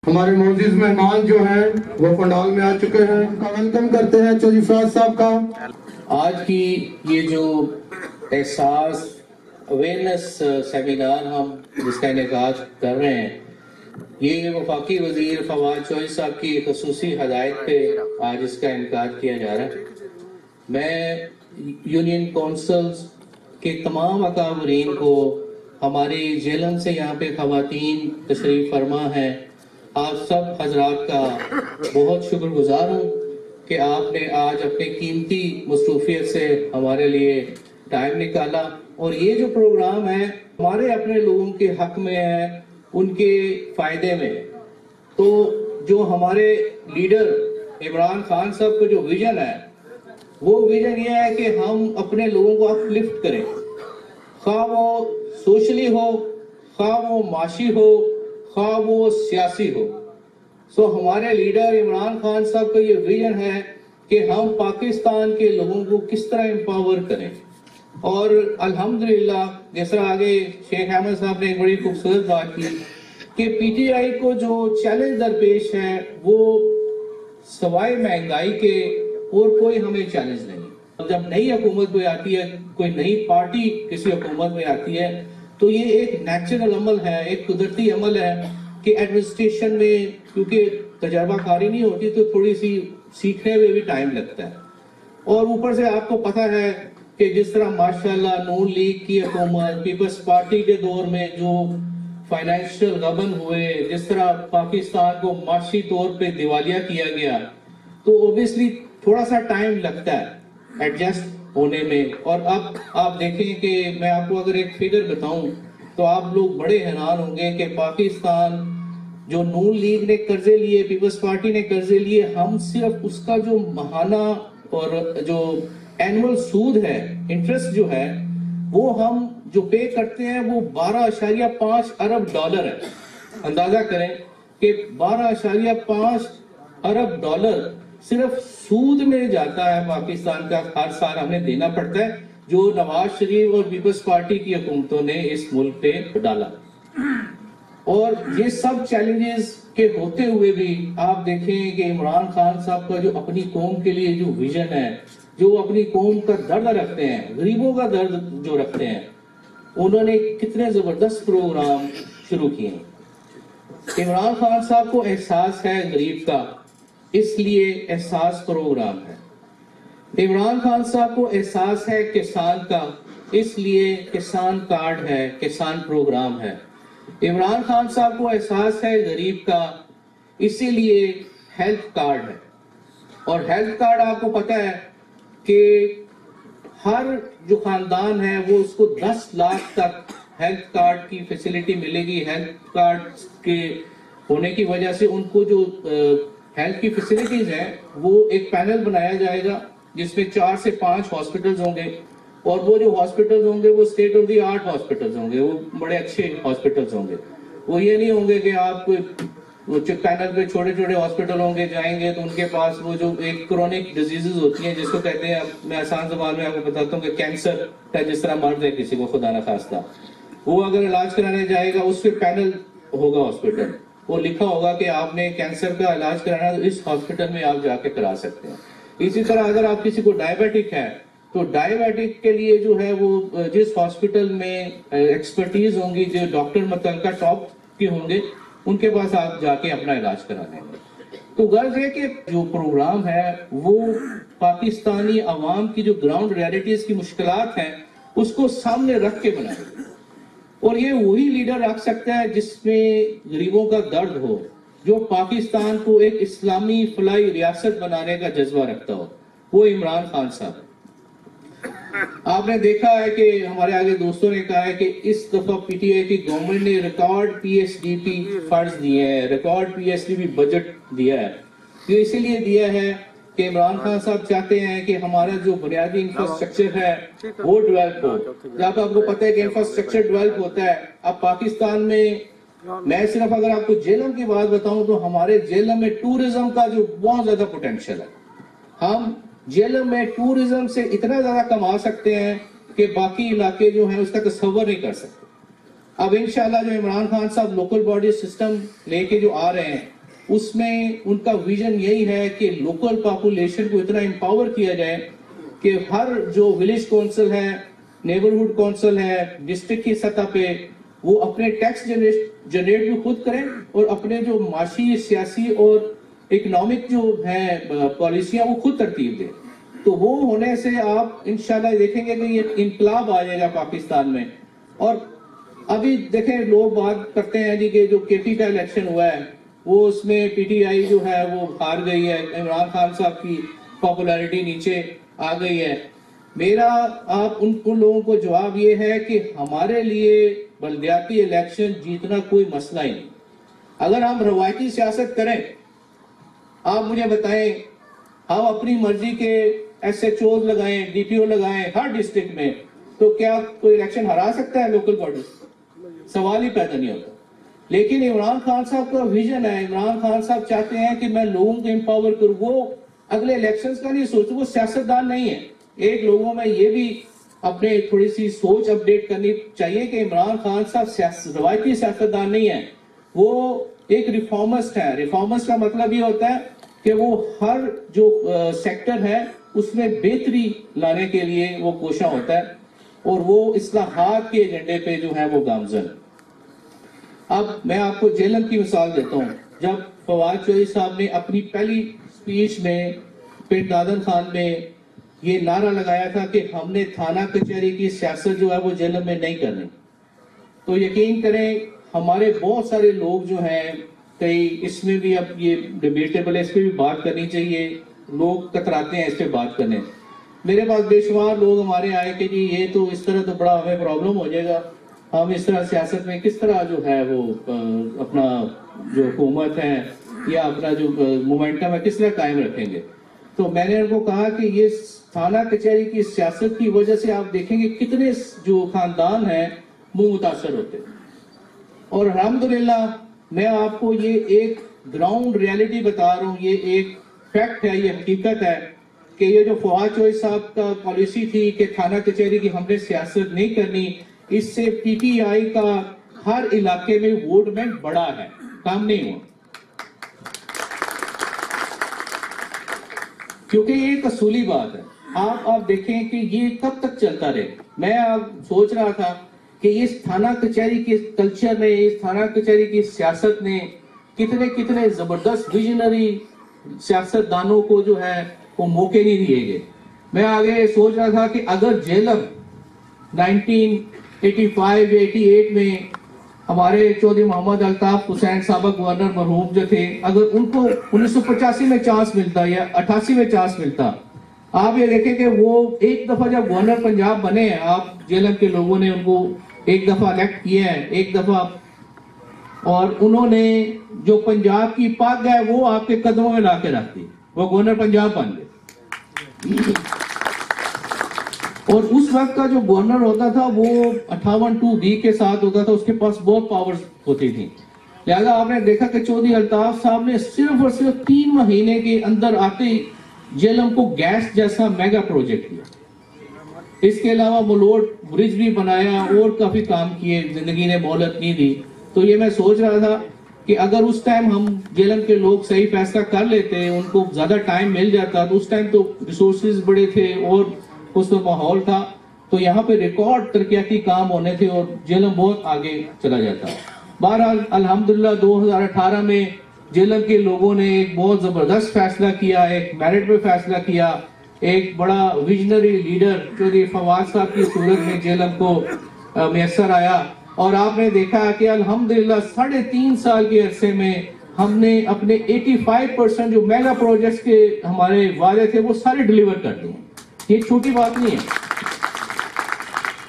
ہمارے معزز مہمان جو ہیں وہ پنڈال میں آ چکے ہیں، ان کا ویلکم کرتے ہیں چودھری فراز صاحب کا۔ آج کی یہ جو احساس اویئرنیس سیمینار ہم جس کا انعقاد کر رہے ہیں، یہ وفاقی وزیر فواد چوہدری صاحب کی خصوصی ہدایت پہ آج اس کا انعقاد کیا جا رہا ہے۔ میں یونین کونسلز کے تمام اکابرین کو، ہماری جیلم سے یہاں پہ خواتین تشریف فرما ہیں، آپ سب حضرات کا بہت شکر گزار ہوں کہ آپ نے آج اپنے قیمتی مصروفیت سے ہمارے لیے ٹائم نکالا، اور یہ جو پروگرام ہے ہمارے اپنے لوگوں کے حق میں ہے، ان کے فائدے میں۔ تو جو ہمارے لیڈر عمران خان صاحب کا جو ویژن ہے، وہ ویژن یہ ہے کہ ہم اپنے لوگوں کو اپ لفٹ کریں، خواہ وہ سوشلی ہو، خواہ وہ معاشی ہو، خواہ وہ سیاسی ہو۔ ہمارے لیڈر عمران خان صاحب کا یہ ویژن ہے کہ ہم پاکستان کے لوگوں کو کس طرح امپاور کریں، اور الحمدللہ جس طرح آگے شیخ احمد صاحب نے ایک بڑی خوبصورت بات کی کہ پی ٹی آئی کو جو چیلنج درپیش ہے وہ سوائے مہنگائی کے اور کوئی ہمیں چیلنج نہیں۔ جب نئی حکومت کوئی آتی ہے، کوئی نئی پارٹی کسی حکومت میں آتی ہے، تو یہ ایک نیچرل عمل ہے، ایک قدرتی عمل ہے کہ ایڈمنسٹریشن میں کیونکہ تجربہ کاری نہیں ہوتی تو تھوڑی سی سیکھنے میں بھی ٹائم لگتا ہے۔ اور اوپر سے آپ کو پتہ ہے کہ جس طرح ماشاءاللہ نون لیگ کی حکومت، پیپلز پارٹی کے دور میں جو فائنینشیل غبن ہوئے، جس طرح پاکستان کو معاشی طور پہ دیوالیہ کیا گیا، تو اوبیسلی تھوڑا سا ٹائم لگتا ہے ایڈجسٹ ہونے میں۔ اور اب آپ دیکھیں کہ میں آپ کو اگر ایک فگر بتاؤں تو آپ لوگ بڑے حیران ہوں گے کہ پاکستان جو نون لیگ نے قرضے لیے، پیپلز پارٹی نے قرضے لیے، ہم صرف اس کا جو ماہانہ اور جو اینول سود ہے، انٹرسٹ جو ہے، وہ ہم جو پے کرتے ہیں وہ 12.5 ارب ڈالر ہے۔ اندازہ کریں کہ 12.5 ارب ڈالر صرف سود میں جاتا ہے پاکستان کا، ہر سال ہمیں دینا پڑتا ہے، جو نواز شریف اور پیپلز پارٹی کی حکومتوں نے اس ملک پہ ڈالا۔ اور یہ سب چیلنجز کے ہوتے ہوئے بھی آپ دیکھیں کہ عمران خان صاحب کا جو اپنی قوم کے لیے جو ویژن ہے، جو اپنی قوم کا درد رکھتے ہیں، غریبوں کا درد جو رکھتے ہیں، انہوں نے کتنے زبردست پروگرام شروع کیے ہیں۔ عمران خان صاحب کو احساس ہے غریب کا، اس لیے احساس پروگرام ہے۔ عمران خان صاحب کو احساس ہے کسان کا، اس لیے کسان کارڈ ہے، کسان پروگرام ہے۔ عمران خان صاحب کو احساس ہے غریب کا، اسی لیے ہیلتھ کارڈ ہے۔ اور ہیلتھ کارڈ آپ کو پتہ ہے کہ ہر جو خاندان ہے وہ اس کو 10 لاکھ تک ہیلتھ کارڈ کی فیسلٹی ملے گی۔ ہیلتھ کارڈ کے ہونے کی وجہ سے ان کو جو ہیلتھ کی فیسلٹیز ہیں، وہ ایک پینل بنایا جائے گا جس میں 4 سے 5 ہاسپٹلز ہوں گے، اور وہ جو ہاسپٹلز ہوں گے وہ state of the art hospitals ہوں گے، وہ بڑے اچھے ہاسپٹلز ہوں گے۔ وہ یہ نہیں ہوں گے کہ آپ کوئی پینل پہ چھوٹے چھوٹے ہاسپٹل ہوں گے، جائیں گے تو ان کے پاس وہ جو ایک کرونک ڈیزیزز ہوتی ہیں جس کو کہتے ہیں، میں آسان زبان میں آپ کو بتاتا ہوں کہ کینسر کا جس طرح مرض ہے کسی کو خدا نہ خواستہ، وہ اگر علاج کرانے جائے گا اس پہ پینل ہوگا ہاسپٹل، وہ لکھا ہوگا کہ آپ نے کینسر کا علاج کرانا تو اس ہاسپٹل میں آپ جا کے کرا سکتے ہیں۔ اسی طرح اگر آپ کسی کو ڈائبیٹک ہے تو ڈائبیٹک کے لیے جو ہے وہ جس ہاسپٹل میں ایکسپرٹیز ہوں گی، جو ڈاکٹر متعلقہ ٹاپ کے ہوں گے، ان کے پاس آپ جا کے اپنا علاج کرا لیں گے۔ تو غرض ہے کہ جو پروگرام ہے وہ پاکستانی عوام کی جو گراؤنڈ ریالٹیز کی مشکلات ہیں اس کو سامنے رکھ کے بنائے گا، اور یہ وہی لیڈر رکھ سکتا ہے جس میں غریبوں کا درد ہو، جو پاکستان کو ایک اسلامی فلاحی ریاست بنانے کا جذبہ رکھتا ہو، وہ عمران خان صاحب۔ آپ نے دیکھا ہے کہ ہمارے آگے دوستوں نے کہا ہے کہ اس دفعہ پی ٹی آئی کی گورنمنٹ نے record P S D P funds دیے ہیں، record P S D P budget دیا ہے۔ یہ اسی لیے دیا ہے کہ عمران خان صاحب چاہتے ہیں کہ ہمارا جو بنیادی انفراسٹرکچر ہے وہ ڈیولپ ہو۔ جب آپ کو پتہ ہے کہ انفراسٹرکچر ڈیولپ ہوتا ہے، اب پاکستان میں صرف اگر آپ کو جیلم کی بات بتاؤں تو ہمارے جیلم میں ٹورزم کا جو بہت زیادہ پوٹینشیل ہے، ہم جیلم میں ٹورزم سے اتنا زیادہ کما سکتے ہیں کہ باقی علاقے جو ہیں اس کا تصور نہیں کر سکتے۔ اب انشاءاللہ جو عمران خان صاحب لوکل باڈی سسٹم لے کے جو آ رہے ہیں، اس میں ان کا ویژن یہی ہے کہ لوکل پاپولیشن کو اتنا امپاور کیا جائے کہ ہر جو ولیج کونسل ہے، نیبرہڈ کونسل ہے، ڈسٹرکٹ کی سطح پہ وہ اپنے ٹیکس جنریٹ بھی خود کریں اور اپنے جو معاشی، سیاسی اور اکنامک جو ہیں پالیسیاں وہ خود ترتیب دیں. تو وہ ہونے سے آپ انشاءاللہ دیکھیں گے کہ یہ انقلاب آ جائے گا پاکستان میں. اور ابھی دیکھیں لوگ بات کرتے ہیں جی کہ جو کے پی کا الیکشن ہوا ہے وہ اس میں پی ٹی آئی جو ہے وہ ہار گئی ہے، عمران خان صاحب کی پاپولیرٹی نیچے آ گئی ہے. میرا آپ ان لوگوں کو جواب یہ ہے کہ ہمارے لیے بلدیاتی الیکشن جیتنا کوئی مسئلہ ہی نہیں. اگر ہم روایتی سیاست کریں، آپ مجھے بتائیں، ہم اپنی مرضی کے ایس ایچ اوز لگائیں، ڈی پی او لگائیں ہر ڈسٹرکٹ میں، تو کیا کوئی الیکشن ہرا سکتا ہے لوکل باڈی؟ سوال ہی پیدا نہیں ہوتا. لیکن عمران خان صاحب کا ویژن ہے، عمران خان صاحب چاہتے ہیں کہ میں لوگوں کو امپاور کروں. وہ اگلے الیکشنز کا نہیں سوچتے، وہ سیاستدان نہیں ہے. ایک لوگوں میں یہ بھی اپنے تھوڑی سی سوچ اپڈیٹ کرنی چاہیے کہ عمران خان صاحب روایتی سیاستدان نہیں ہے، وہ ایک ریفارمسٹ ہے. ریفارمسٹ کا مطلب یہ ہوتا ہے کہ وہ ہر جو سیکٹر ہے اس میں بہتری لانے کے لیے وہ کوشاں ہوتا ہے اور وہ اصلاحات کے ایجنڈے پہ جو ہے وہ گامزن. اب میں آپ کو جیلم کی مثال دیتا ہوں. جب فواد چوہدری صاحب نے اپنی پہلی سپیچ میں پنڈ دادن خان میں یہ نعرہ لگایا تھا کہ ہم نے تھانہ کچہری کی سیاست جو ہے وہ جیلم میں نہیں کرنی، تو یقین کریں ہمارے بہت سارے لوگ جو ہیں، کئی اس میں بھی اب یہ ڈیبیٹیبل ہے، اس پہ بھی بات کرنی چاہیے، لوگ کتراتے ہیں اس پہ بات کرنے. میرے پاس بے شمار لوگ ہمارے آئے کہ جی یہ تو اس طرح تو بڑا ہمیں پرابلم ہو جائے گا، ہم اس طرح سیاست میں کس طرح جو ہے وہ اپنا جو حکومت ہے یا اپنا جو مومنٹم ہے کس طرح قائم رکھیں گے. تو میں نے ان کو کہا کہ یہ تھانہ کچہری کی سیاست کی وجہ سے آپ دیکھیں گے کتنے جو خاندان ہیں وہ متاثر ہوتے ہیں. اور الحمدللہ میں آپ کو یہ ایک گراؤنڈ ریالٹی بتا رہا ہوں، یہ ایک فیکٹ ہے، یہ حقیقت ہے کہ یہ جو فواد چوہدری صاحب کا پالیسی تھی کہ تھانہ کچہری کی ہم نے سیاست نہیں کرنی، اس سے پی ٹی آئی کا ہر علاقے میں ووٹ بینک بڑا ہے، کام نہیں ہوا. کیونکہ یہ ایک اصولی بات ہے. آپ دیکھیں کہ یہ کب تک چلتا رہے. میں سوچ رہا تھا کہ اس تھانہ کچہری کے کلچر نے، اس تھانہ کچہری کی سیاست نے کتنے زبردست ویژنری سیاست دانوں کو جو ہے وہ موقع نہیں دیے گئے. میں آگے سوچ رہا تھا کہ اگر جیلم 1985-88 میں ہمارے چودھری محمد الطاف حسین سابق گورنر مرحوم جو تھے، اگر ان کو 1985 میں چانس ملتا یا 88 میں چانس ملتا، آپ یہ دیکھیں کہ وہ ایک دفعہ جب گورنر پنجاب بنے ہیں، آپ جیلم کے لوگوں نے ان کو ایک دفعہ الیکٹ کیا ہے، ایک دفعہ، اور انہوں نے جو پنجاب کی پاک ہے وہ آپ کے قدموں میں لا کے رکھ دی، وہ گورنر پنجاب بن گئے. اور اس وقت کا جو گورنر ہوتا تھا وہ 58(2)B کے ساتھ ہوتا تھا، اس کے پاس بہت پاورز ہوتی تھی. لہذا آپ نے دیکھا کہ چودھری الطاف صاحب نے صرف اور صرف 3 مہینے کے اندر آتے ہی جیلم کو گیس جیسا میگا پروجیکٹ کیا. اس کے علاوہ ملوٹ برج بھی بنایا اور کافی کام کیے، زندگی نے مہلت نہیں دی. تو یہ میں سوچ رہا تھا کہ اگر اس ٹائم ہم جیلم کے لوگ صحیح فیصلہ کر لیتے، ان کو زیادہ ٹائم مل جاتا، تو اس ٹائم تو ریسورسز بڑے تھے اور اس میں ماحول تھا، تو یہاں پہ ریکارڈ ترقیاتی کام ہونے تھے اور جیلم بہت آگے چلا جاتا. بہرحال الحمدللہ 2018 میں جیلم کے لوگوں نے ایک بہت زبردست فیصلہ کیا، ایک میرٹ پہ فیصلہ کیا. ایک بڑا ویژنری لیڈر چودھری فواد صاحب کی صورت میں جیلم کو میسر آیا، اور آپ نے دیکھا کہ الحمدللہ 3.5 سال کے عرصے میں ہم نے اپنے 85% جو میگا پروجیکٹس کے ہمارے وعدے تھے وہ سارے ڈیلیور کر دیے. یہ چھوٹی بات نہیں ہے،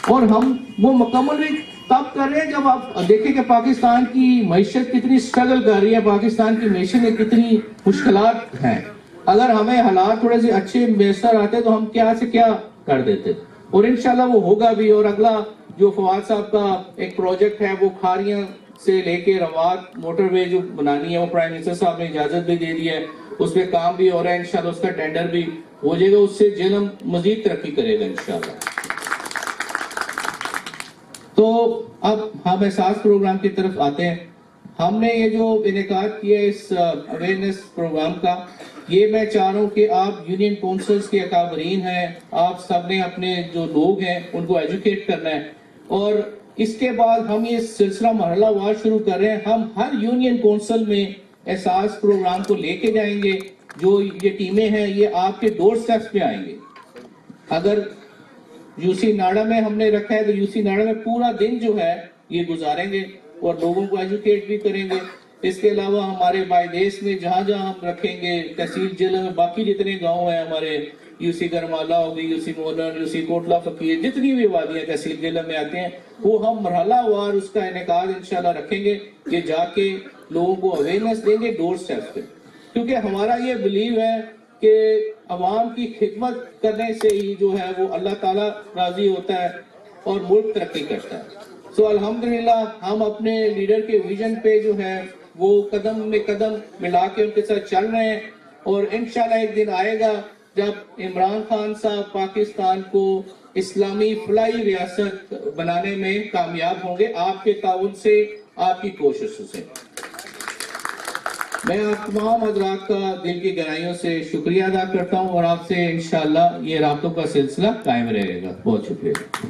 اور ہم وہ مکمل بھی تب کر رہے ہیں جب آپ دیکھیں کہ پاکستان کی معیشت کتنی سٹرگل کر رہی ہے، پاکستان کی معیشت میں کتنی مشکلات ہیں. اگر ہمیں حالات تھوڑے سے اچھے میسر آتے تو ہم کیا سے کیا کر دیتے، اور انشاءاللہ وہ ہوگا بھی. اور اگلا جو فواد صاحب کا ایک پروجیکٹ ہے وہ کھاریاں سے لے کے روات موٹر وے جو بنانی ہے، وہ پرائم منسٹر صاحب نے اجازت بھی دے دی ہے، اس پہ کام بھی ہو رہا ہے، انشاءاللہ اس کا ٹینڈر بھی ہو جائے گا. اس سے جیلم مزید ترقی کرے گا انشاءاللہ. تو اب ہم احساس پروگرام کی طرف آتے ہیں. ہم نے یہ جو انعقاد کیا اس اویئرنیس پروگرام کا، یہ میں چاہ رہا ہوں کہ آپ یونین کونسلز کے اکابرین ہیں، آپ سب نے اپنے جو لوگ ہیں ان کو ایجوکیٹ کرنا ہے، اور اس کے بعد ہم یہ سلسلہ مرحلہ وار شروع کر رہے ہیں. ہم ہر یونین کونسل میں احساس پروگرام کو لے کے جائیں گے. جو یہ ٹیمیں ہیں یہ آپ کے ڈور سٹیپس پہ آئیں گے. اگر یو سی ناڈا میں ہم نے رکھا ہے تو یو سی ناڈا میں پورا دن جو ہے یہ گزاریں گے اور لوگوں کو ایجوکیٹ بھی کریں گے. اس کے علاوہ ہمارے بائیدیس میں جہاں جہاں ہم رکھیں گے، تحصیل ضلع میں باقی جتنے گاؤں ہیں ہمارے، یو سی گرمالہ ہوگی، یو سی مونن، یو سی کوٹلا فقیر، جتنی بھی وادیاں تحصیل ضلع میں آتے ہیں، وہ ہم مرحلہ وار اس کا انعقاد انشاءاللہ رکھیں گے کہ جا کے لوگوں کو اویئرنیس دیں گے ڈور سٹیپس پہ. کیونکہ ہمارا یہ بلیو ہے کہ عوام کی خدمت کرنے سے ہی جو ہے وہ اللہ تعالیٰ راضی ہوتا ہے اور ملک ترقی کرتا ہے. سو الحمدللہ ہم اپنے لیڈر کے ویژن پہ جو ہے وہ قدم میں قدم ملا کے ان کے ساتھ چل رہے ہیں، اور انشاءاللہ ایک دن آئے گا جب عمران خان صاحب پاکستان کو اسلامی فلاحی ریاست بنانے میں کامیاب ہوں گے، آپ کے تعاون سے، آپ کی کوششوں سے. میں آپ تمام حضرات کا دل کی گہرائیوں سے شکریہ ادا کرتا ہوں، اور آپ سے انشاءاللہ یہ رابطوں کا سلسلہ قائم رہے گا. بہت شکریہ.